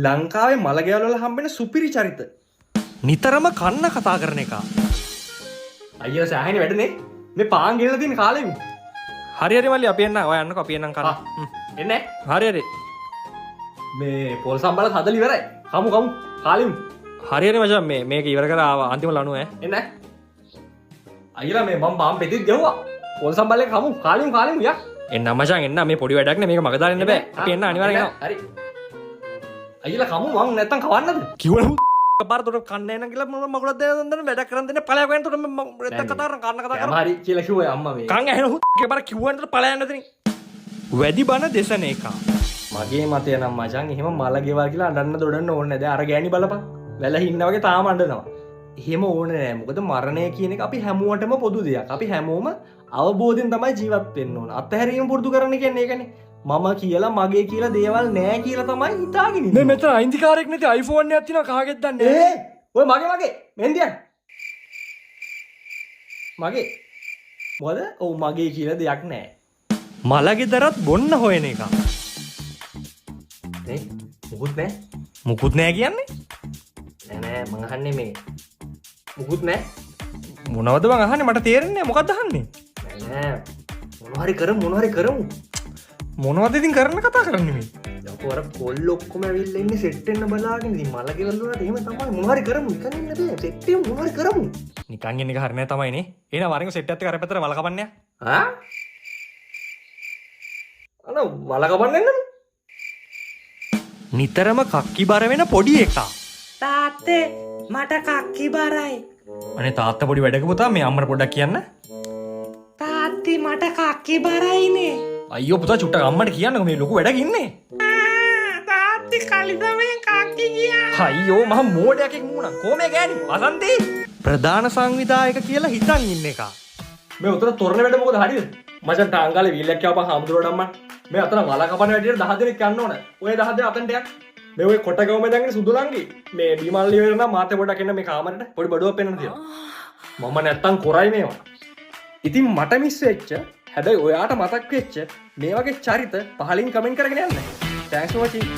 ලංකාවේ මලගෙවල් වල හම්බෙන සුපිරි චරිත. නිතරම කන්න කතා කරන එක. අයියෝ සෑහෙන වැඩනේ. මේ පාන් ගෙනලා තියෙන කාලෙම. හරි හරි මල්ලි අපි එන්න. ඔය යන්නකෝ අපි එන්නම් කන්න. එන්නේ. හරි හරි. මේ පොල් සම්බලත් හදලා ඉවරයි. කමු කාලෙම. හරි හරි මචං මේක ඉවර කරලා ආවා අන්තිම ලණුව ඈ. එන්නේ. අයියලා මේ මම බාම් පෙතිත් ගෙවුවා. පොල් සම්බලේ කමු කාලෙම යක්. එන්න මචං එන්න මේ පොඩි වැඩක් නේ මේක මග දාන්න බෑ. අපි එන්න අනිවාර්යෙන් එනවා. හරි. අයියලා කමු මං නැත්තම් කවන්නද? කිව්වලු පාරතොට කන්න එන කියලා මම මගුලක් දෙන්න වැඩ කරන් දෙන්න ඵලයක් වෙනතොට මම නැත්තම් කතා කරා. හරි කියලා කිව්වා අම්මා මේ. කන් ඇහෙන එකපාර කිව්වන්ට ඵලයක් නැතනේ. වැඩි බන දෙසන එක. මගේ මතය නම් මචං එහෙම මල ගෙවල් කියලා අඬන්න දොඩන්න ඕනේ නැහැ. දැන් අර ගෑණි බලපන්. වැල හින්න වගේ තාම අඬනවා. එහෙම ඕනේ නැහැ. මොකද මරණය කියන එක අපි හැමෝටම පොදු දෙයක්. අපි හැමෝම අවබෝධයෙන් තමයි ජීවත් වෙන්න ඕන. අත්හැරීම පුරුදු කරන්න කියන්නේ ඒකනේ. මම කියලා මගේ කියලා දේවල් නෑ කියලා තමයි හිතාගෙන ඉන්නේ. මේ මෙතන අයිතිකාරයෙක් නැති iPhone එකක් තියෙනවා කාගෙද දන්නේ නැහැ. ඔය මගේ මෙන්දියන්. මගේ. මොකද? ඔව් මගේ කියලා දෙයක් නෑ. මලගෙදරත් බොන්න හොයන එක. නේ? මුකුත් නෑ. මුකුත් නෑ කියන්නේ? නෑ මං අහන්නේ මේ. මුකුත් නෑ. මොනවද මං අහන්නේ මට තේරෙන්නේ නෑ මොකක්ද අහන්නේ? නෑ. මොනවා හරි කරමු. මොනවද ඉතින් කරන්න කතා කරන්නේ මේ? යකෝ අර කොල්ල ඔක්කොම ඇවිල්ලා ඉන්නේ සෙට් වෙන්න බලාගෙන ඉතින් මල ගෙවල් වලට එහෙම තමයි මොනවා හරි කරමු. නිකන් ඉන්න බෑ. සෙට් එක මොනවා හරි කරමු. නිකන් ඉන්න එක හරිය නෑ තමයි නේ. එහෙනම් වරින් සෙට් එකත් එක්ක අර පැත්තට වල කපන්නේ. ආ? වල කපන්නේ නේද? නිතරම කක්කි බර වෙන පොඩි එකා. තාත්තේ මට කක්කි බරයි. අනේ තාත්තා පොඩි වැඩක පුතා මේ අම්මට පොඩ්ඩක් කියන්න. තාත්ති මට කක්කි බරයිනේ. අයියෝ පුතා චුට්ටක් අම්මට කියන්නකෝ මේ ලොකු වැඩක් ඉන්නේ. තාත්ති කලිසමෙන් කක්කි ගියා. අයියෝ මහ මෝඩයක් මුණා. කොහමද ගෑණි? වසන්තේ ප්‍රධාන සංවිධායක කියලා හිතන් ඉන්න එක. මේ උතර තොරණ වැඩ මොකද හරියද? මචං ටාංගාලේ වීල්ලක් යවපන් හාමුදුරුවෝ අම්මා. මේ අතන වල කපන වැඩියට 10 දෙනෙක් යන්න ඕන. ඔය 10 දෙනා අතනට යක්. මේ ඔය කොටගවම දැන්ගෙන සුදුලංගි. මේ බීමල්ලි වෙන නම් මාතේ පොඩක් එන්න මේ කාමරේට පොඩි බඩුවක් පෙන්නන්න තියෙනවා. මම නැත්තම් කරයි මේවා. ඉතින් මට මිස් වෙච්ච හැබැයි ඔයාට මතක් වෙච්ච මේ වගේ චරිත පහලින් කමෙන්ට් කරගෙන යන්න. Thanks for watching.